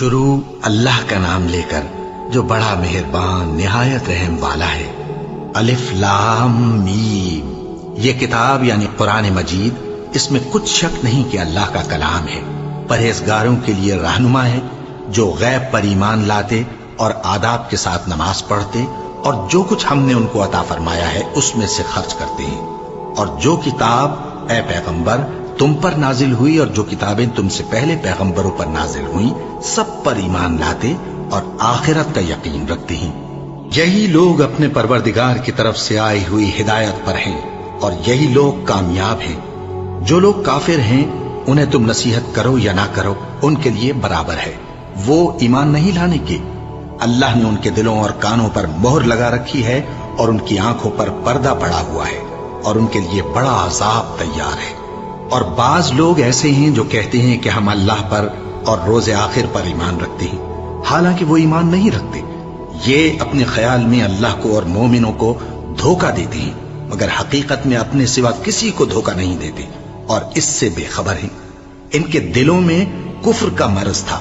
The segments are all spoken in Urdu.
شروع اللہ کا نام لے کر جو بڑا مہربان نہایت رحم والا ہے۔ الف لام میم، یہ کتاب یعنی قرآن مجید، اس میں کچھ شک نہیں کہ اللہ کا کلام ہے، پرہیزگاروں کے لیے رہنما ہے، جو غیب پر ایمان لاتے اور آداب کے ساتھ نماز پڑھتے اور جو کچھ ہم نے ان کو عطا فرمایا ہے اس میں سے خرچ کرتے ہیں، اور جو کتاب اے پیغمبر تم پر نازل ہوئی اور جو کتابیں تم سے پہلے پیغمبروں پر نازل ہوئیں سب پر ایمان لاتے اور آخرت کا یقین رکھتے ہیں۔ یہی لوگ اپنے پروردگار کی طرف سے آئی ہوئی ہدایت پر ہیں اور یہی لوگ کامیاب ہیں۔ جو لوگ کافر ہیں انہیں تم نصیحت کرو یا نہ کرو ان کے لیے برابر ہے، وہ ایمان نہیں لانے کے۔ اللہ نے ان کے دلوں اور کانوں پر مہر لگا رکھی ہے اور ان کی آنکھوں پر پردہ پڑا ہوا ہے اور ان کے لیے بڑا عذاب تیار ہے۔ اور بعض لوگ ایسے ہیں جو کہتے ہیں کہ ہم اللہ پر اور روز آخر پر ایمان رکھتے ہیں، حالانکہ وہ ایمان نہیں رکھتے۔ یہ اپنے خیال میں اللہ کو اور مومنوں کو دھوکہ دیتے ہیں، مگر حقیقت میں اپنے سوا کسی کو دھوکہ نہیں دیتے اور اس سے بے خبر ہیں۔ ان کے دلوں میں کفر کا مرض تھا،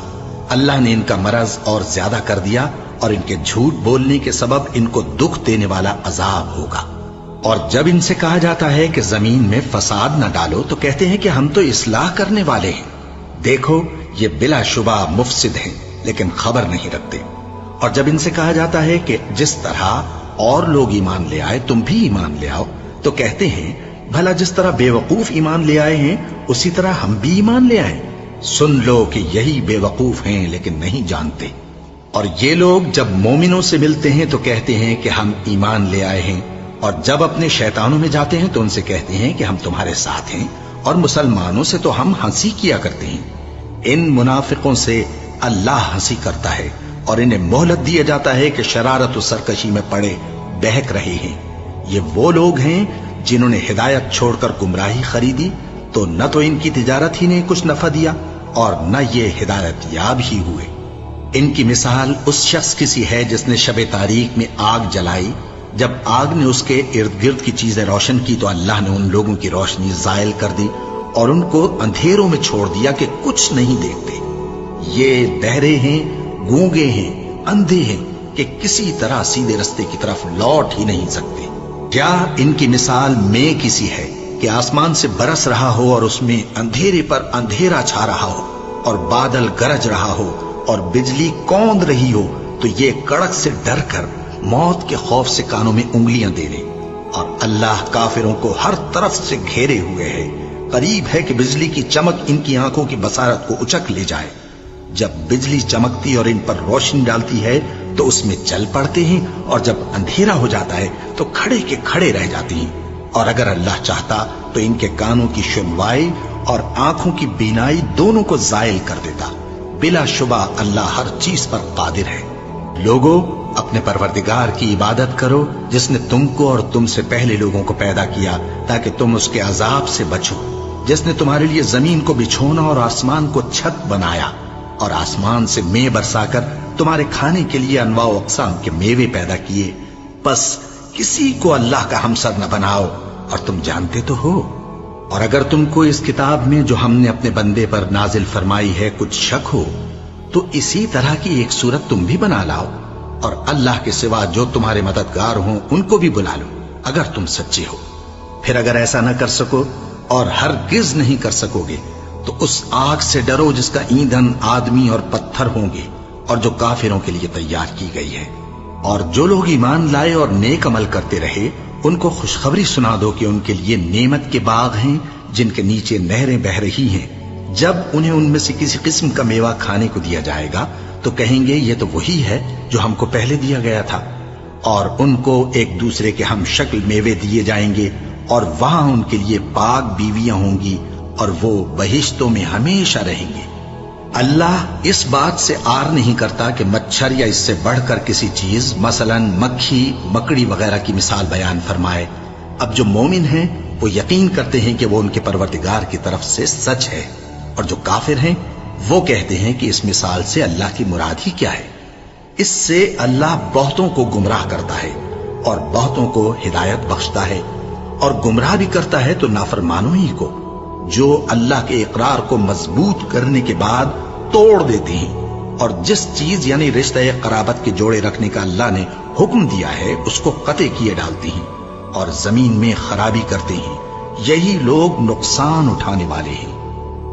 اللہ نے ان کا مرض اور زیادہ کر دیا اور ان کے جھوٹ بولنے کے سبب ان کو دکھ دینے والا عذاب ہوگا۔ اور جب ان سے کہا جاتا ہے کہ زمین میں فساد نہ ڈالو تو کہتے ہیں کہ ہم تو اصلاح کرنے والے ہیں۔ دیکھو یہ بلا شبہ مفسد ہیں لیکن خبر نہیں رکھتے۔ اور جب ان سے کہا جاتا ہے کہ جس طرح اور لوگ ایمان لے آئے تم بھی ایمان لے آؤ تو کہتے ہیں بھلا جس طرح بے وقوف ایمان لے آئے ہیں اسی طرح ہم بھی ایمان لے آئیں۔ سن لو کہ یہی بے وقوف ہیں لیکن نہیں جانتے۔ اور یہ لوگ جب مومنوں سے ملتے ہیں تو کہتے ہیں کہ ہم ایمان لے آئے ہیں، اور جب اپنے شیطانوں میں جاتے ہیں تو ان سے کہتے ہیں کہ ہم تمہارے ساتھ ہیں، اور مسلمانوں سے تو ہم ہنسی کیا کرتے ہیں۔ ان منافقوں سے اللہ ہنسی کرتا ہے اور انہیں مہلت دیا جاتا ہے کہ شرارت و سرکشی میں پڑے بہک رہے ہیں۔ یہ وہ لوگ ہیں جنہوں نے ہدایت چھوڑ کر گمراہی خریدی تو نہ تو ان کی تجارت ہی نے کچھ نفع دیا اور نہ یہ ہدایت یاب ہی ہوئے۔ ان کی مثال اس شخص کی سی ہے جس نے شب تاریک میں آگ جلائی، جب آگ نے اس کے ارد گرد کی چیزیں روشن کی تو اللہ نے ان لوگوں کی روشنی زائل کر دی اور ان کو اندھیروں میں چھوڑ دیا کہ کچھ نہیں دیکھتے۔ یہ بہرے ہیں، گونگے ہیں، اندھے ہیں کہ کسی طرح سیدھے رستے کی طرف لوٹ ہی نہیں سکتے۔ کیا ان کی مثال میں کسی ہے کہ آسمان سے برس رہا ہو اور اس میں اندھیرے پر اندھیرا چھا رہا ہو اور بادل گرج رہا ہو اور بجلی کوند رہی ہو تو یہ کڑک سے ڈر کر موت کے خوف سے کانوں میں انگلیاں دے لے۔ اور اللہ کافروں کو ہر طرف سے گھیرے ہوئے ہے، قریب ہے کہ بجلی کی چمک ان کی آنکھوں کی بصارت کو اچک لے جائے۔ جب بجلی چمکتی اور ان پر روشنی ڈالتی ہے تو اس میں چل پڑتے ہیں، اور جب اندھیرا ہو جاتا ہے تو کھڑے کے کھڑے رہ جاتے ہیں۔ اور اگر اللہ چاہتا تو ان کے کانوں کی سنوائی اور آنکھوں کی بینائی دونوں کو زائل کر دیتا۔ بلا شبہ اللہ ہر چیز پر قادر ہے۔ لوگو اپنے پروردگار کی عبادت کرو جس نے تم کو اور تم سے پہلے لوگوں کو پیدا کیا تاکہ تم اس کے عذاب سے بچو، جس نے تمہارے لیے زمین کو بچھونا اور آسمان کو چھت بنایا اور آسمان سے مے برسا کر تمہارے کھانے کے لیے انواع و اقسام کے میوے پیدا کیے۔ پس کسی کو اللہ کا ہمسر نہ بناؤ اور تم جانتے تو ہو۔ اور اگر تم کو اس کتاب میں جو ہم نے اپنے بندے پر نازل فرمائی ہے کچھ شک ہو تو اسی طرح کی ایک صورت تم بھی بنا لاؤ، اور اللہ کے سوا جو تمہارے مددگار ہوں ان کو بھی بلا لو اگر تم سچے ہو۔ پھر اگر ایسا نہ کر سکو اور ہرگز نہیں کر سکو گے تو اس آگ سے ڈرو جس کا ایندھن آدمی اور پتھر ہوں گے اور جو کافروں کے لیے تیار کی گئی ہے۔ اور جو لوگ ایمان لائے اور نیک عمل کرتے رہے ان کو خوشخبری سنا دو کہ ان کے لیے نعمت کے باغ ہیں جن کے نیچے نہریں بہ رہی ہیں۔ جب انہیں ان میں سے کسی قسم کا میوہ کھانے کو دیا جائے گا تو کہیں گے یہ تو وہی ہے جو ہم کو پہلے دیا گیا تھا، اور ان کو ایک دوسرے کے ہم شکل میوے دیے جائیں گے اور وہاں ان کے لیے پاک بیویاں ہوں گی اور وہ بہشتوں میں ہمیشہ رہیں گے۔ اللہ اس بات سے آر نہیں کرتا کہ مچھر یا اس سے بڑھ کر کسی چیز مثلا مکھی مکڑی وغیرہ کی مثال بیان فرمائے۔ اب جو مومن ہیں وہ یقین کرتے ہیں کہ وہ ان کے پروردگار کی طرف سے سچ ہے، اور جو کافر ہیں وہ کہتے ہیں کہ اس مثال سے اللہ کی مراد ہی کیا ہے۔ اس سے اللہ بہتوں کو گمراہ کرتا ہے اور بہتوں کو ہدایت بخشتا ہے، اور گمراہ بھی کرتا ہے تو نافرمانوں ہی کو، جو اللہ کے اقرار کو مضبوط کرنے کے بعد توڑ دیتے ہیں اور جس چیز یعنی رشتہ قرابت کے جوڑے رکھنے کا اللہ نے حکم دیا ہے اس کو قطع کیے ڈالتے ہیں اور زمین میں خرابی کرتے ہیں، یہی لوگ نقصان اٹھانے والے ہیں۔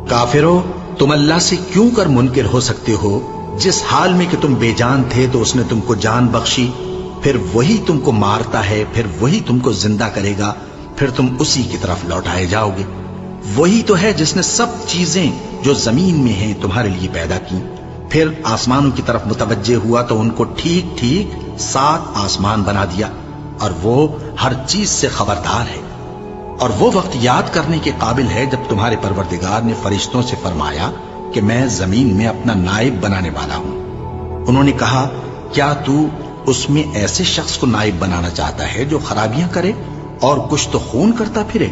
کافرو، تم اللہ سے کیوں کر منکر ہو سکتے ہو؟ جس حال میں کہ تم بے جان تھے تو اس نے تم کو جان بخشی، پھر وہی تم کو مارتا ہے، پھر وہی تم کو زندہ کرے گا، پھر تم اسی کی طرف لوٹائے جاؤ گے۔ وہی تو ہے جس نے سب چیزیں جو زمین میں ہیں تمہارے لیے پیدا کی، پھر آسمانوں کی طرف متوجہ ہوا تو ان کو ٹھیک ٹھیک 7 آسمان بنا دیا، اور وہ ہر چیز سے خبردار ہے۔ اور وہ وقت یاد کرنے کے قابل ہے جب تمہارے پروردگار نے فرشتوں سے فرمایا کہ میں زمین میں اپنا نائب بنانے والا ہوں۔ انہوں نے کہا، کیا تو اس میں ایسے شخص کو نائب بنانا چاہتا ہے جو خرابیاں کرے اور کچھ تو خون کرتا پھرے؟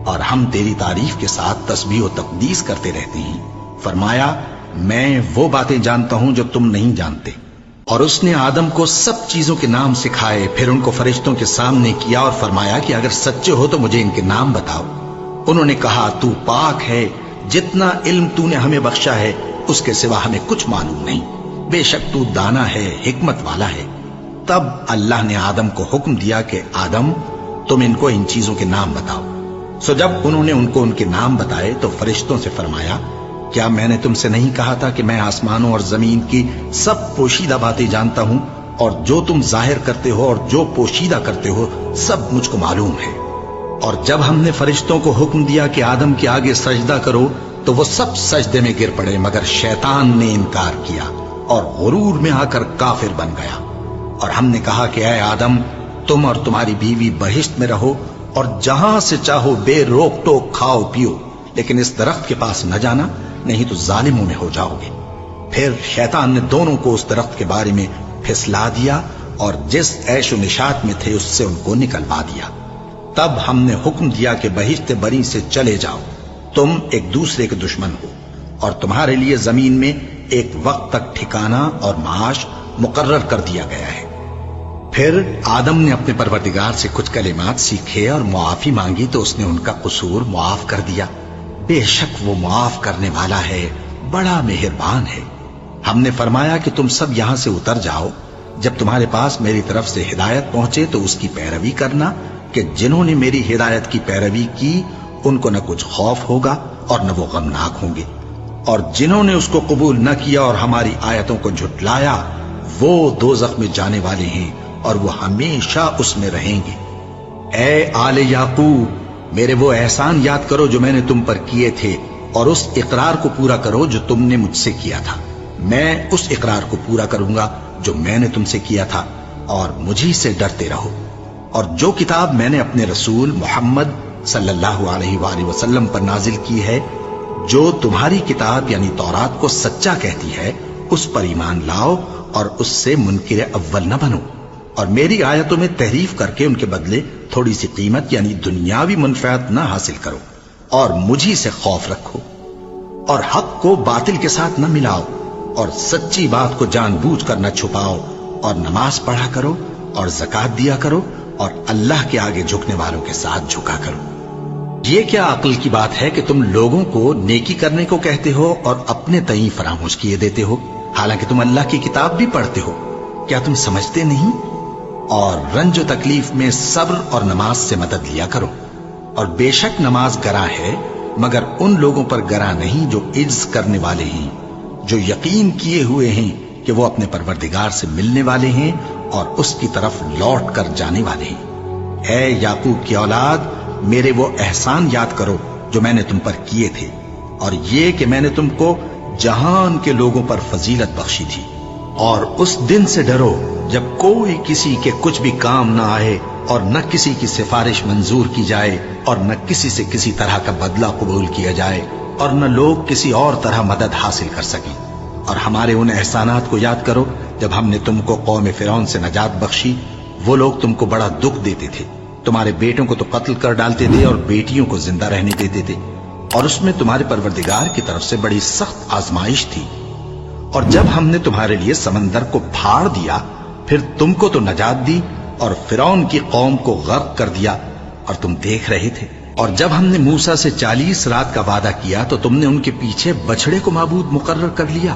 اور ہم تیری تعریف کے ساتھ تسبیح و تقدیس کرتے رہتے ہیں۔ فرمایا، میں وہ باتیں جانتا ہوں جو تم نہیں جانتے۔ اور اس نے آدم کو سب چیزوں کے نام سکھائے، پھر ان کو فرشتوں کے سامنے کیا اور فرمایا کہ اگر سچے ہو تو مجھے ان کے نام بتاؤ۔ انہوں نے کہا، تو پاک ہے، جتنا علم تو نے ہمیں بخشا ہے اس کے سوا ہمیں کچھ معلوم نہیں، بے شک تو دانا ہے، حکمت والا ہے۔ تب اللہ نے آدم کو حکم دیا کہ آدم، تم ان کو ان چیزوں کے نام بتاؤ۔ سو جب انہوں نے ان کو ان کے نام بتائے تو فرشتوں سے فرمایا، کیا میں نے تم سے نہیں کہا تھا کہ میں آسمانوں اور زمین کی سب پوشیدہ باتیں جانتا ہوں، اور جو تم ظاہر کرتے ہو اور جو پوشیدہ کرتے ہو سب مجھ کو معلوم ہے۔ اور جب ہم نے فرشتوں کو حکم دیا کہ آدم کے آگے سجدہ کرو تو وہ سب سجدے میں گر پڑے، مگر شیطان نے انکار کیا اور غرور میں آ کر کافر بن گیا۔ اور ہم نے کہا کہ اے آدم، تم اور تمہاری بیوی بہشت میں رہو اور جہاں سے چاہو بے روک ٹوک کھاؤ پیو، لیکن اس درخت کے پاس نہ جانا، نہیں تو ظالموں میں ہو جاؤ گے۔ پھر شیطان نے دونوں کو اس درخت کے بارے میں پھسلا دیا اور جس عیش و نشاط میں تھے اس سے ان کو نکلوا دیا۔ تب ہم نے حکم دیا کہ بہشت بری سے چلے جاؤ، تم ایک دوسرے کے دشمن ہو، اور تمہارے لیے زمین میں ایک وقت تک ٹھکانہ اور معاش مقرر کر دیا گیا ہے۔ پھر آدم نے اپنے پروردگار سے کچھ کلمات سیکھے اور معافی مانگی تو اس نے ان کا قصور معاف کر دیا۔ بے شک وہ معاف کرنے والا ہے، بڑا مہربان ہے۔ ہم نے فرمایا کہ تم سب یہاں سے اتر جاؤ، جب تمہارے پاس میری طرف سے ہدایت پہنچے تو اس کی پیروی کرنا، کہ جنہوں نے میری ہدایت کی پیروی کی ان کو نہ کچھ خوف ہوگا اور نہ وہ غمناک ہوں گے، اور جنہوں نے اس کو قبول نہ کیا اور ہماری آیتوں کو جھٹلایا وہ دوزخ میں جانے والے ہیں اور وہ ہمیشہ اس میں رہیں گے۔ اے آل یعقوب، میرے وہ احسان یاد کرو جو میں نے تم پر کیے تھے، اور اس اقرار کو پورا کرو جو تم نے مجھ سے کیا تھا۔ میں اس اقرار کو پورا کروں گا جو میں نے تم سے کیا تھا، اور مجھی سے ڈرتے رہو۔ اور جو کتاب میں نے اپنے رسول محمد صلی اللہ علیہ وآلہ وسلم پر نازل کی ہے، جو تمہاری کتاب یعنی تورات کو سچا کہتی ہے، اس پر ایمان لاؤ اور اس سے منکر اول نہ بنو، اور میری آیتوں میں تحریف کر کے ان کے بدلے تھوڑی سی قیمت یعنی دنیاوی منفعت نہ حاصل کرو، اور مجھی سے خوف رکھو، اور حق کو باطل کے ساتھ نہ ملاؤ، اور سچی بات کو جان بوجھ کر نہ چھپاؤ، اور نماز پڑھا کرو اور زکوٰۃ دیا کرو، اور اللہ کے آگے جھکنے والوں کے ساتھ جھکا کرو۔ یہ کیا عقل کی بات ہے کہ تم لوگوں کو نیکی کرنے کو کہتے ہو اور اپنے تئیں فراموش کیے دیتے ہو، حالانکہ تم اللہ کی کتاب بھی پڑھتے ہو؟ کیا تم سمجھتے نہیں؟ اور رنج و تکلیف میں صبر اور نماز سے مدد لیا کرو، اور بے شک نماز گراں ہے، مگر ان لوگوں پر گراں نہیں جو عجز کرنے والے ہیں، جو یقین کیے ہوئے ہیں کہ وہ اپنے پروردگار سے ملنے والے ہیں اور اس کی طرف لوٹ کر جانے والے ہیں۔ اے یعقوب کی اولاد، میرے وہ احسان یاد کرو جو میں نے تم پر کیے تھے، اور یہ کہ میں نے تم کو جہان کے لوگوں پر فضیلت بخشی تھی۔ اور اس دن سے ڈرو جب کوئی کسی کے کچھ بھی کام نہ آئے، اور نہ کسی کی سفارش منظور کی جائے، اور نہ کسی سے کسی طرح کا بدلہ قبول کیا جائے، اور نہ لوگ کسی اور طرح مدد حاصل کر سکیں۔ اور ہمارے ان احسانات کو یاد کرو جب ہم نے تم کو قوم فرعون سے نجات بخشی۔ وہ لوگ تم کو بڑا دکھ دیتے تھے، تمہارے بیٹوں کو تو قتل کر ڈالتے تھے اور بیٹیوں کو زندہ رہنے دیتے تھے، اور اس میں تمہارے پروردگار کی طرف سے بڑی سخت آزمائش تھی۔ اور جب ہم نے تمہارے لیے سمندر کو پھاڑ دیا، پھر تم کو تو نجات دی اور فرعون کی قوم کو غرق کر دیا، اور تم دیکھ رہے تھے۔ اور جب ہم نے موسیٰ سے 40 رات کا وعدہ کیا تو تم نے ان کے پیچھے بچڑے کو معبود مقرر کر لیا،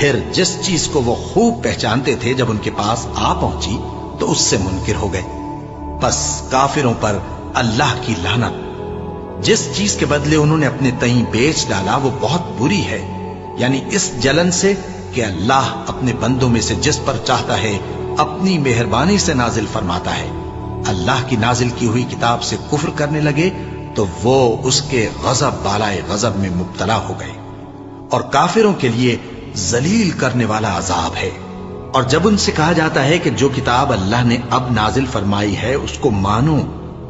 پھر جس چیز کو وہ خوب پہچانتے تھے جب ان کے پاس آ پہنچی تو اس سے منکر ہو گئے۔ بس کافروں پر اللہ کی لعنت۔ جس چیز کے بدلے انہوں نے اپنے تئیں بیچ ڈالا وہ بہت بری ہے، یعنی اس جلن سے کہ اللہ اپنے بندوں میں سے جس پر چاہتا ہے اپنی مہربانی سے نازل فرماتا ہے۔ اللہ کی نازل کی ہوئی کتاب سے کفر کرنے لگے تو وہ اس کے غضب بالائے غضب میں مبتلا ہو گئے، اور کافروں کے لیے ذلیل کرنے والا عذاب ہے۔ اور جب ان سے کہا جاتا ہے کہ جو کتاب اللہ نے اب نازل فرمائی ہے اس کو مانو،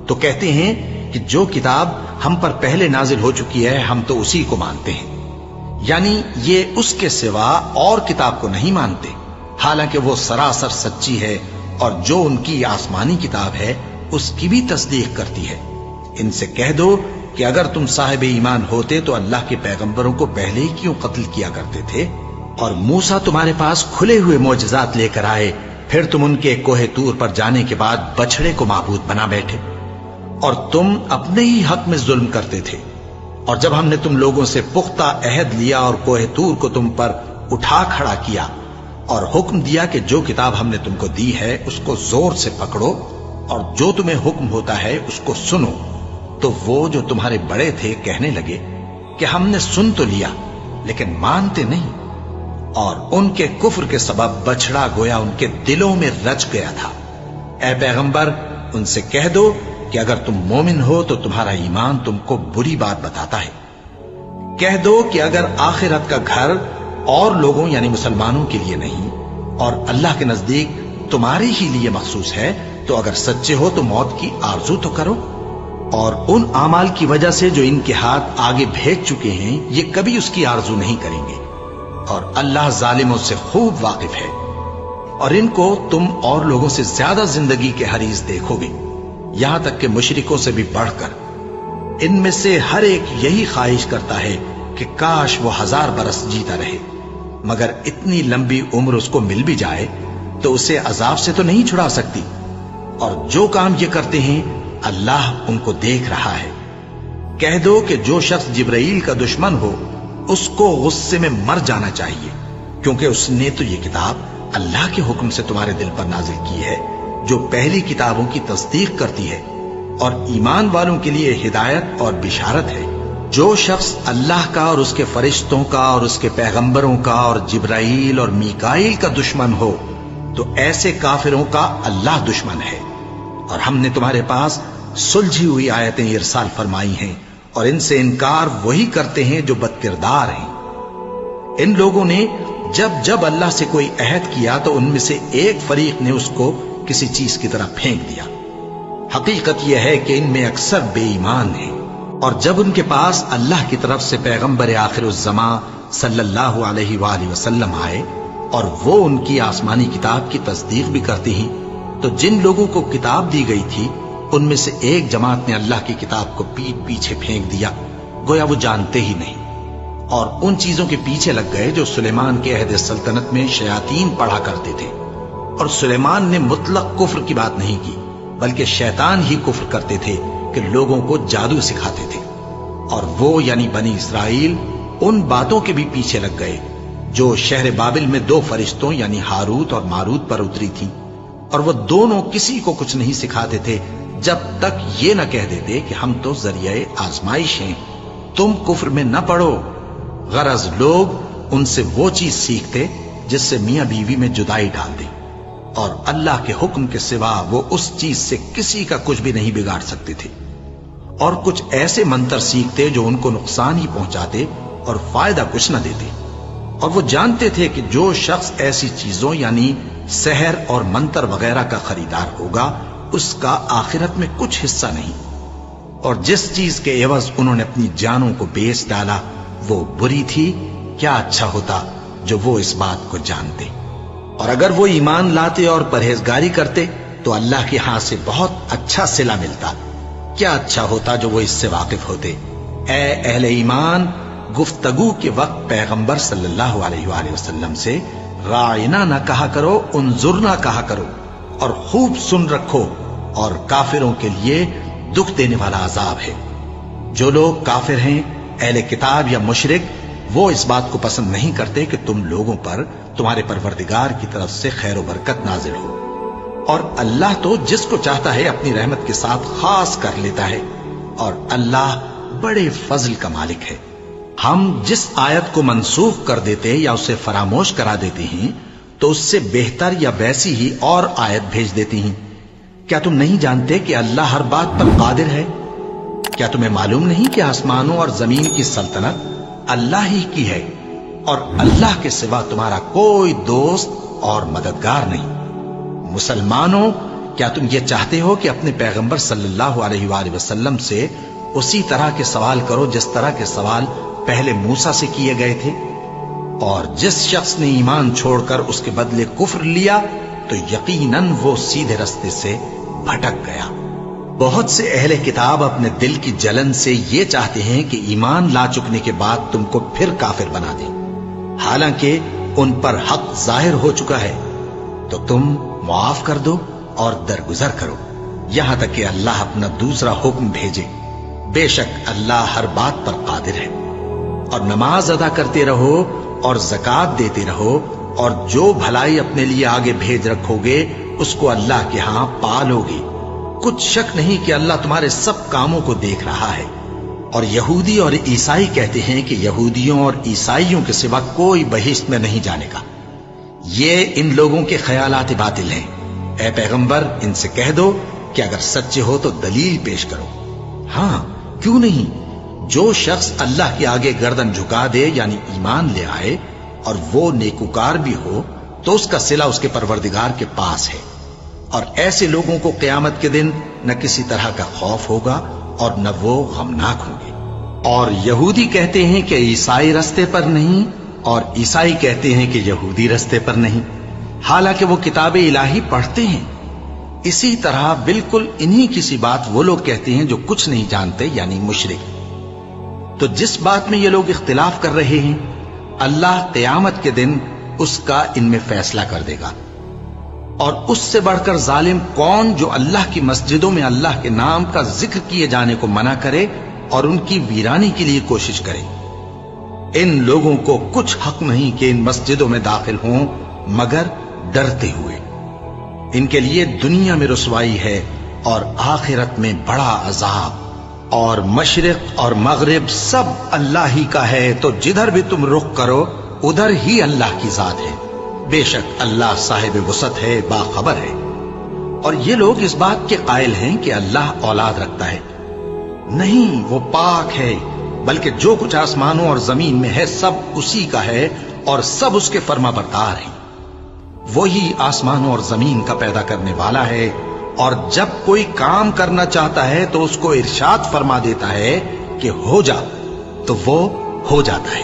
تو کہتے ہیں کہ جو کتاب ہم پر پہلے نازل ہو چکی ہے ہم تو اسی کو مانتے ہیں، یعنی یہ اس کے سوا اور کتاب کو نہیں مانتے، حالانکہ وہ سراسر سچی ہے، اور جو ان کی آسمانی کتاب ہے اس کی بھی تصدیق کرتی ہے۔ ان سے کہہ دو کہ اگر تم صاحب ایمان ہوتے تو اللہ کے پیغمبروں کو پہلے ہی کیوں قتل کیا کرتے تھے؟ اور موسیٰ تمہارے پاس کھلے ہوئے معجزات لے کر آئے، پھر تم ان کے کوہ طور پر جانے کے بعد بچڑے کو معبود بنا بیٹھے، اور تم اپنے ہی حق میں ظلم کرتے تھے۔ اور جب ہم نے تم لوگوں سے پختہ عہد لیا اور کوہ طور کو تم پر اٹھا کھڑا کیا اور حکم دیا کہ جو کتاب ہم نے تم کو دی ہے اس کو زور سے پکڑو اور جو تمہیں حکم ہوتا ہے اس کو سنو، تو وہ جو تمہارے بڑے تھے کہنے لگے کہ ہم نے سن تو لیا لیکن مانتے نہیں، اور ان کے کفر کے سبب بچڑا گویا ان کے دلوں میں رچ گیا تھا۔ اے پیغمبر ان سے کہہ دو کہ اگر تم مومن ہو تو تمہارا ایمان تم کو بری بات بتاتا ہے۔ کہہ دو کہ اگر آخرت کا گھر اور لوگوں یعنی مسلمانوں کے لیے نہیں اور اللہ کے نزدیک تمہارے ہی لیے مخصوص ہے تو اگر سچے ہو تو موت کی آرزو تو کرو، اور ان اعمال کی وجہ سے جو ان کے ہاتھ آگے بھیج چکے ہیں یہ کبھی اس کی آرزو نہیں کریں گے، اور اللہ ظالموں سے خوب واقف ہے۔ اور ان کو تم اور لوگوں سے زیادہ زندگی کے حریص دیکھو گے، یہاں تک کہ مشرکوں سے بھی بڑھ کر۔ ان میں سے ہر ایک یہی خواہش کرتا ہے کہ کاش وہ 1000 برس جیتا رہے، مگر اتنی لمبی عمر اس کو مل بھی جائے تو اسے عذاب سے تو نہیں چھڑا سکتی، اور جو کام یہ کرتے ہیں اللہ ان کو دیکھ رہا ہے۔ کہہ دو کہ جو شخص جبرائیل کا دشمن ہو اس کو غصے میں مر جانا چاہیے، کیونکہ اس نے تو یہ کتاب اللہ کے حکم سے تمہارے دل پر نازل کی ہے جو پہلی کتابوں کی تصدیق کرتی ہے، اور ایمان والوں کے لیے ہدایت اور بشارت ہے۔ جو شخص اللہ کا اور اس کے فرشتوں کا اور اس کے پیغمبروں کا اور جبرائیل اور میکائیل کا دشمن ہو تو ایسے کافروں کا اللہ دشمن ہے۔ اور ہم نے تمہارے پاس سلجھی ہوئی آیتیں ارسال فرمائی ہیں، اور ان سے انکار وہی کرتے ہیں جو بد کردار ہیں۔ ان لوگوں نے جب جب اللہ سے کوئی عہد کیا تو ان میں سے ایک فریق نے اس کو کسی چیز کی طرح پھینک دیا۔ حقیقت یہ ہے کہ ان میں اکثر بے ایمان ہیں، اور جب ان کے پاس اللہ کی طرف سے پیغمبر آخر الزماں صلی اللہ علیہ وآلہ وسلم آئے اور وہ ان کی آسمانی کتاب کی تصدیق بھی کرتی ہیں، تو جن لوگوں کو کتاب دی گئی تھی ان میں سے ایک جماعت نے اللہ کی کتاب کو پیٹ پیچھے پھینک دیا، گویا وہ جانتے ہی نہیں، اور ان چیزوں کے پیچھے لگ گئے جو سلیمان کے عہد سلطنت میں شیاطین پڑھا کرتے تھے۔ اور سلیمان نے مطلق کفر کی بات نہیں کی، بلکہ شیطان ہی کفر کرتے تھے کہ لوگوں کو جادو سکھاتے تھے، اور وہ یعنی بنی اسرائیل ان باتوں کے بھی پیچھے لگ گئے جو شہر بابل میں 2 فرشتوں یعنی ہاروت اور ماروت پر اتری تھیں، اور وہ دونوں کسی کو کچھ نہیں سکھاتے تھے جب تک یہ نہ کہہ دیتے کہ ہم تو ذریعہ آزمائش ہیں، تم کفر میں نہ پڑو۔ غرض لوگ ان سے وہ چیز سیکھتے جس سے میاں بیوی میں جدائی ڈال دے، اور اللہ کے حکم کے سوا وہ اس چیز سے کسی کا کچھ بھی نہیں بگاڑ سکتے تھے، اور کچھ ایسے منتر سیکھتے جو ان کو نقصان ہی پہنچاتے اور فائدہ کچھ نہ دیتے۔ اور وہ جانتے تھے کہ جو شخص ایسی چیزوں یعنی سحر اور منتر وغیرہ کا خریدار ہوگا اس کا آخرت میں کچھ حصہ نہیں، اور جس چیز کے عوض انہوں نے اپنی جانوں کو بیچ ڈالا وہ بری تھی۔ کیا اچھا ہوتا جو وہ اس بات کو جانتے، اور اگر وہ ایمان لاتے اور پرہیزگاری کرتے تو اللہ کے ہاں سے بہت اچھا صلہ ملتا۔ کیا اچھا ہوتا جو وہ اس سے واقف ہوتے۔ اے اہل ایمان، گفتگو کے وقت پیغمبر صلی اللہ علیہ وآلہ وسلم سے راعنا نہ کہا کرو، انظرنا کہا کرو، اور خوب سن رکھو، اور کافروں کے لیے دکھ دینے والا عذاب ہے۔ جو لوگ کافر ہیں، اہل کتاب یا مشرک، وہ اس بات کو پسند نہیں کرتے کہ تم لوگوں پر تمہارے پروردگار کی طرف سے خیر و برکت نازل ہو، اور اللہ تو جس کو چاہتا ہے اپنی رحمت کے ساتھ خاص کر لیتا ہے، اور اللہ بڑے فضل کا مالک ہے۔ ہم جس آیت کو منسوخ کر دیتے یا اسے فراموش کرا دیتے ہیں تو اس سے بہتر یا ویسی ہی اور آیت بھیج دیتی ہیں۔ کیا تم نہیں جانتے کہ اللہ ہر بات پر قادر ہے؟ کیا تمہیں معلوم نہیں کہ آسمانوں اور زمین کی سلطنت اللہ ہی کی ہے، اور اللہ کے سوا تمہارا کوئی دوست اور مددگار نہیں؟ مسلمانوں، کیا تم یہ چاہتے ہو کہ اپنے پیغمبر صلی اللہ علیہ وآلہ وسلم سے اسی طرح کے سوال کرو جس طرح کے سوال پہلے موسیٰ سے کیے گئے تھے؟ اور جس شخص نے ایمان چھوڑ کر اس کے بدلے کفر لیا تو یقیناً وہ سیدھے رستے سے بھٹک گیا۔ بہت سے اہل کتاب اپنے دل کی جلن سے یہ چاہتے ہیں کہ ایمان لا چکنے کے بعد تم کو پھر کافر بنا دیں، حالانکہ ان پر حق ظاہر ہو چکا ہے۔ تو تم معاف کر دو اور درگزر کرو یہاں تک کہ اللہ اپنا دوسرا حکم بھیجے۔ بے شک اللہ ہر بات پر قادر ہے۔ اور نماز ادا کرتے رہو اور زکوٰۃ دیتے رہو، اور جو بھلائی اپنے لیے آگے بھیج رکھو گے اس کو اللہ کے ہاں پالو گے۔ کچھ شک نہیں کہ اللہ تمہارے سب کاموں کو دیکھ رہا ہے۔ اور یہودی اور عیسائی کہتے ہیں کہ یہودیوں اور عیسائیوں کے سوا کوئی بہشت میں نہیں جانے گا۔ یہ ان لوگوں کے خیالات باطل ہیں۔ اے پیغمبر، ان سے کہہ دو کہ اگر سچے ہو تو دلیل پیش کرو۔ ہاں، کیوں نہیں؟ جو شخص اللہ کے آگے گردن جھکا دے یعنی ایمان لے آئے اور وہ نیکوکار بھی ہو تو اس کا صلہ اس کے پروردگار کے پاس ہے، اور ایسے لوگوں کو قیامت کے دن نہ کسی طرح کا خوف ہوگا اور نہ وہ غمناک ہوں گے۔ اور یہودی کہتے ہیں کہ عیسائی رستے پر نہیں، اور عیسائی کہتے ہیں کہ یہودی رستے پر نہیں، حالانکہ وہ کتاب الہی پڑھتے ہیں۔ اسی طرح بالکل انہی کسی بات وہ لوگ کہتے ہیں جو کچھ نہیں جانتے یعنی مشرک۔ تو جس بات میں یہ لوگ اختلاف کر رہے ہیں اللہ قیامت کے دن اس کا ان میں فیصلہ کر دے گا۔ اور اس سے بڑھ کر ظالم کون جو اللہ کی مسجدوں میں اللہ کے نام کا ذکر کیے جانے کو منع کرے اور ان کی ویرانی کے لیے کوشش کرے؟ ان لوگوں کو کچھ حق نہیں کہ ان مسجدوں میں داخل ہوں مگر ڈرتے ہوئے۔ ان کے لیے دنیا میں رسوائی ہے اور آخرت میں بڑا عذاب۔ اور مشرق اور مغرب سب اللہ ہی کا ہے، تو جدھر بھی تم رخ کرو ادھر ہی اللہ کی ذات ہے۔ بے شک اللہ صاحب وسعت ہے، باخبر ہے۔ اور یہ لوگ اس بات کے قائل ہیں کہ اللہ اولاد رکھتا ہے۔ نہیں، وہ پاک ہے، بلکہ جو کچھ آسمانوں اور زمین میں ہے سب اسی کا ہے اور سب اس کے فرما بردار ہیں۔ وہی آسمانوں اور زمین کا پیدا کرنے والا ہے، اور جب کوئی کام کرنا چاہتا ہے تو اس کو ارشاد فرما دیتا ہے کہ ہو جا، تو وہ ہو جاتا ہے۔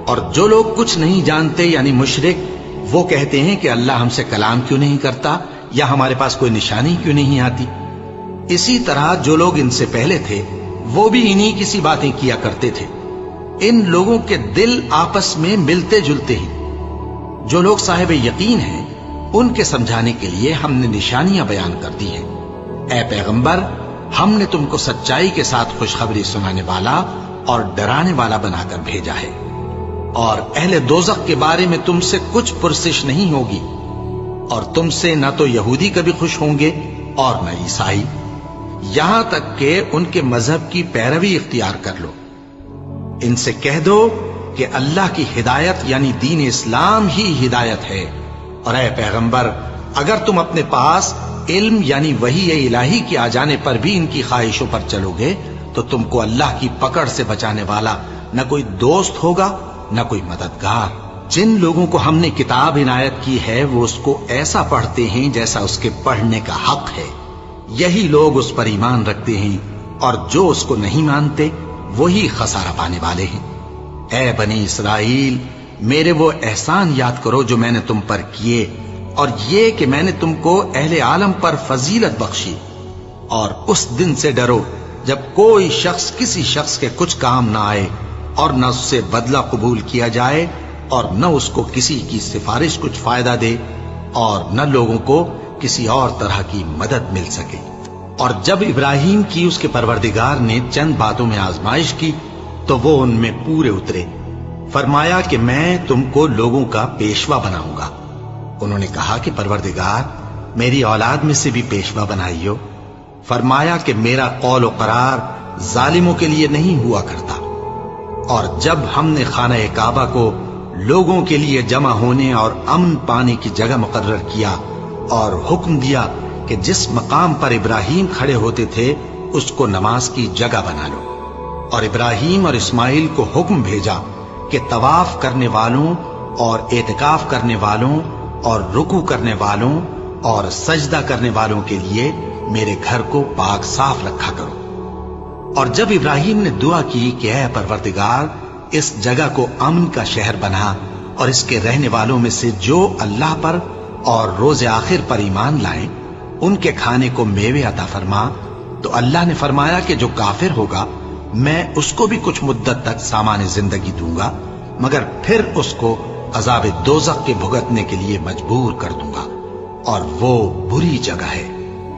اور جو لوگ کچھ نہیں جانتے یعنی مشرک، وہ کہتے ہیں کہ اللہ ہم سے کلام کیوں نہیں کرتا، یا ہمارے پاس کوئی نشانی کیوں نہیں آتی۔ اسی طرح جو لوگ ان سے پہلے تھے وہ بھی انہی کسی باتیں کیا کرتے تھے۔ ان لوگوں کے دل آپس میں ملتے جلتے ہیں۔ جو لوگ صاحب یقین ہیں ان کے سمجھانے کے لیے ہم نے نشانیاں بیان کر دی ہیں۔ اے پیغمبر، ہم نے تم کو سچائی کے ساتھ خوشخبری سنانے والا اور ڈرانے والا بنا کر بھیجا ہے، اور اہل دوزخ کے بارے میں تم سے کچھ پرسش نہیں ہوگی، اور تم سے نہ تو یہودی کبھی خوش ہوں گے اور نہ عیسائی، یہاں تک کہ ان کے مذہب کی پیروی اختیار کر لو۔ ان سے کہہ دو کہ اللہ کی ہدایت یعنی دین اسلام ہی ہدایت ہے، اور اے پیغمبر، اگر تم اپنے پاس علم یعنی وحی الہی کے آ جانے پر بھی ان کی خواہشوں پر چلو گے تو تم کو اللہ کی پکڑ سے بچانے والا نہ کوئی دوست ہوگا نہ کوئی مددگار۔ جن لوگوں کو ہم نے کتاب عنایت کی ہے وہ اس کو ایسا پڑھتے ہیں جیسا اس کے پڑھنے کا حق ہے، یہی لوگ اس پر ایمان رکھتے ہیں، اور جو اس کو نہیں مانتے وہی خسارہ پانے والے ہیں۔ اے بنی اسرائیل، میرے وہ احسان یاد کرو جو میں نے تم پر کیے، اور یہ کہ میں نے تم کو اہل عالم پر فضیلت بخشی، اور اس دن سے ڈرو جب کوئی شخص کسی شخص کے کچھ کام نہ آئے، اور نہ اس سے بدلہ قبول کیا جائے، اور نہ اس کو کسی کی سفارش کچھ فائدہ دے، اور نہ لوگوں کو کسی اور طرح کی مدد مل سکے۔ اور جب ابراہیم کی اس کے پروردگار نے چند باتوں میں آزمائش کی تو وہ ان میں پورے اترے۔ فرمایا کہ میں تم کو لوگوں کا پیشوا بناؤں گا۔ انہوں نے کہا کہ پروردگار میری اولاد میں سے بھی پیشوا بنائیو۔ فرمایا کہ میرا قول و قرار ظالموں کے لیے نہیں ہوا کرتا۔ اور جب ہم نے خانہ کعبہ کو لوگوں کے لیے جمع ہونے اور امن پانے کی جگہ مقرر کیا اور حکم دیا کہ جس مقام پر ابراہیم کھڑے ہوتے تھے اس کو نماز کی جگہ بنا لو، اور ابراہیم اور اسماعیل کو حکم بھیجا کہ طواف کرنے والوں اور اعتکاف کرنے والوں اور رکوع کرنے والوں اور سجدہ کرنے والوں کے لیے میرے گھر کو پاک صاف رکھا کرو۔ اور جب ابراہیم نے دعا کی کہ اے پروردگار اس جگہ کو امن کا شہر بنا اور اس کے رہنے والوں میں سے جو اللہ پر اور روز آخر پر ایمان لائیں ان کے کھانے کو میوے عطا فرما، تو اللہ نے فرمایا کہ جو کافر ہوگا میں اس کو بھی کچھ مدت تک سامان زندگی دوں گا، مگر پھر اس کو عذاب دوزخ کے بھگتنے کے لیے مجبور کر دوں گا، اور وہ بری جگہ ہے۔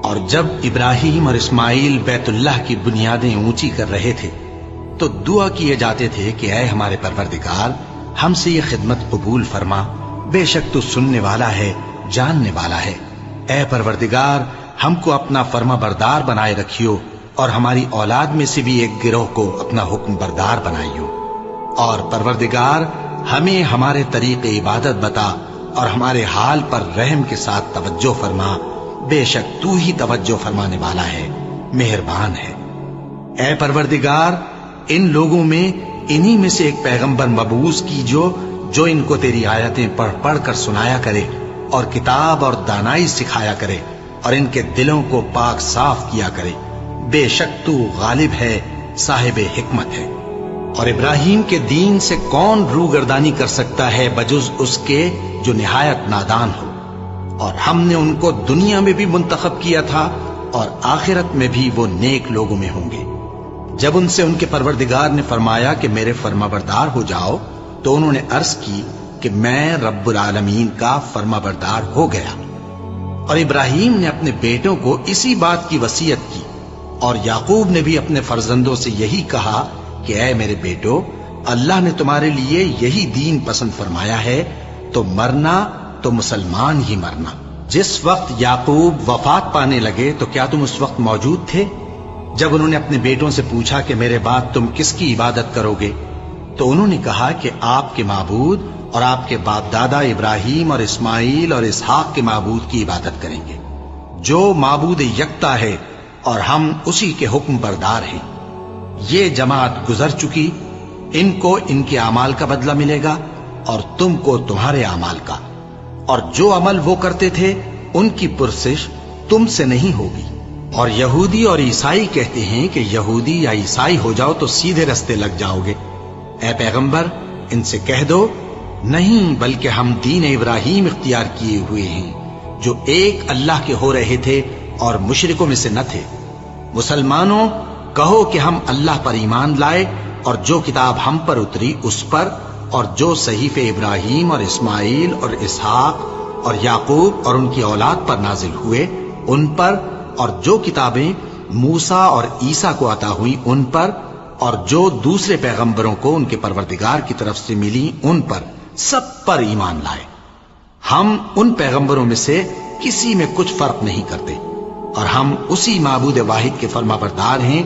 اور جب ابراہیم اور اسماعیل بیت اللہ کی بنیادیں اونچی کر رہے تھے تو دعا کیے جاتے تھے کہ اے ہمارے پروردگار ہم سے یہ خدمت قبول فرما، بے شک تو سننے والا ہے، جاننے والا ہے۔ اے پروردگار ہم کو اپنا فرما بردار بنائے رکھیو، اور ہماری اولاد میں سے بھی ایک گروہ کو اپنا حکم بردار بنائیو۔ اور پروردگار ہمیں ہمارے طریق عبادت بتا اور ہمارے حال پر رحم کے ساتھ توجہ فرما، بے شک تو ہی توجہ فرمانے والا ہے، مہربان ہے۔ اے پروردگار ان لوگوں میں انہی میں سے ایک پیغمبر مبعوث کیجو جو ان کو تیری آیتیں پڑھ پڑھ کر سنایا کرے اور کتاب اور دانائی سکھایا کرے اور ان کے دلوں کو پاک صاف کیا کرے، بے شک تو غالب ہے، صاحب حکمت ہے۔ اور ابراہیم کے دین سے کون روگردانی کر سکتا ہے بجز اس کے جو نہایت نادان ہو؟ اور ہم نے ان کو دنیا میں بھی منتخب کیا تھا اور آخرت میں بھی وہ نیک لوگوں میں ہوں گے۔ جب ان سے ان کے پروردگار نے فرمایا کہ میرے فرما بردار ہو جاؤ تو انہوں نے عرض کی کہ میں رب العالمین کا فرما بردار ہو گیا۔ اور ابراہیم نے اپنے بیٹوں کو اسی بات کی وصیت کی، اور یعقوب نے بھی اپنے فرزندوں سے یہی کہا کہ اے میرے بیٹو، اللہ نے تمہارے لیے یہی دین پسند فرمایا ہے، تو مرنا تو مسلمان ہی مرنا۔ جس وقت یعقوب وفات پانے لگے تو کیا تم اس وقت موجود تھے جب انہوں نے اپنے بیٹوں سے پوچھا کہ میرے بعد تم کس کی عبادت کرو گے؟ تو انہوں نے کہا کہ آپ کے معبود اور آپ کے باپ دادا ابراہیم اور اسماعیل اور اسحاق کے معبود کی عبادت کریں گے، جو معبود یکتا ہے اور ہم اسی کے حکم بردار ہیں۔ یہ جماعت گزر چکی، ان کو ان کے اعمال کا بدلہ ملے گا اور تم کو تمہارے اعمال کا، اور جو عمل وہ کرتے تھے ان کی پرسش تم سے نہیں ہوگی۔ اور یہودی اور عیسائی کہتے ہیں کہ یہودی یا عیسائی ہو جاؤ تو سیدھے رستے لگ جاؤ گے۔ اے پیغمبر ان سے کہہ دو نہیں، بلکہ ہم دین ابراہیم اختیار کیے ہوئے ہیں جو ایک اللہ کے ہو رہے تھے اور مشرکوں میں سے نہ تھے۔ مسلمانوں کہو کہ ہم اللہ پر ایمان لائے اور جو کتاب ہم پر اتری اس پر، اور جو صحیفے ابراہیم اور اسماعیل اور اسحاق اور یعقوب اور ان کی اولاد پر نازل ہوئے ان پر، اور جو کتابیں موسیٰ اور عیسیٰ کو عطا ہوئی ان پر، اور جو دوسرے پیغمبروں کو ان کے پروردگار کی طرف سے ملی ان پر، سب پر ایمان لائے۔ ہم ان پیغمبروں میں سے کسی میں کچھ فرق نہیں کرتے، اور ہم اسی معبود واحد کے فرما بردار ہیں۔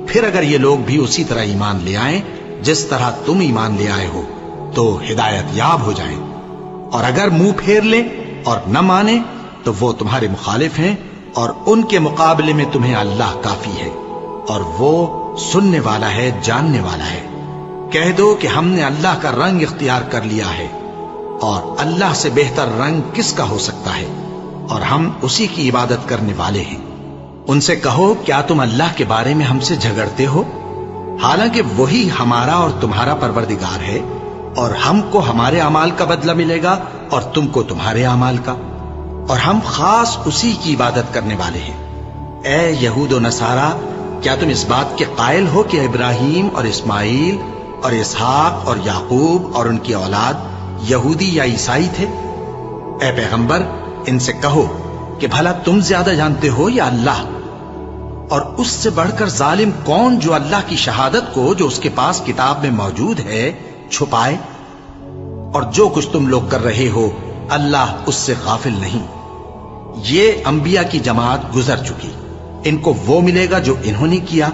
پھر اگر یہ لوگ بھی اسی طرح ایمان لے آئیں جس طرح تم ایمان لے آئے ہو تو ہدایت یاب ہو جائیں، اور اگر منہ پھیر لیں اور نہ مانیں تو وہ تمہارے مخالف ہیں، اور ان کے مقابلے میں تمہیں اللہ کافی ہے، اور وہ سننے والا ہے، جاننے والا ہے۔ کہہ دو کہ ہم نے اللہ کا رنگ اختیار کر لیا ہے، اور اللہ سے بہتر رنگ کس کا ہو سکتا ہے، اور ہم اسی کی عبادت کرنے والے ہیں۔ ان سے کہو کیا تم اللہ کے بارے میں ہم سے جھگڑتے ہو، حالانکہ وہی ہمارا اور تمہارا پروردگار ہے، اور ہم کو ہمارے اعمال کا بدلہ ملے گا اور تم کو تمہارے اعمال کا، اور ہم خاص اسی کی عبادت کرنے والے ہیں۔ اے یہود و نصارا، کیا تم اس بات کے قائل ہو کہ ابراہیم اور اسماعیل اور اسحاق اور یعقوب اور ان کی اولاد یہودی یا عیسائی تھے؟ اے پیغمبر ان سے کہو کہ بھلا تم زیادہ جانتے ہو یا اللہ؟ اور اس سے بڑھ کر ظالم کون جو اللہ کی شہادت کو جو اس کے پاس کتاب میں موجود ہے چھپائے اور جو کچھ تم لوگ کر رہے ہو اللہ اس سے غافل نہیں۔ یہ انبیاء کی جماعت گزر چکی، ان کو وہ ملے گا جو انہوں نے کیا،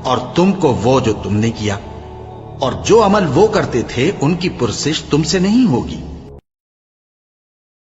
اور تم کو وہ جو تم نے کیا، اور جو عمل وہ کرتے تھے ان کی پرسش تم سے نہیں ہوگی۔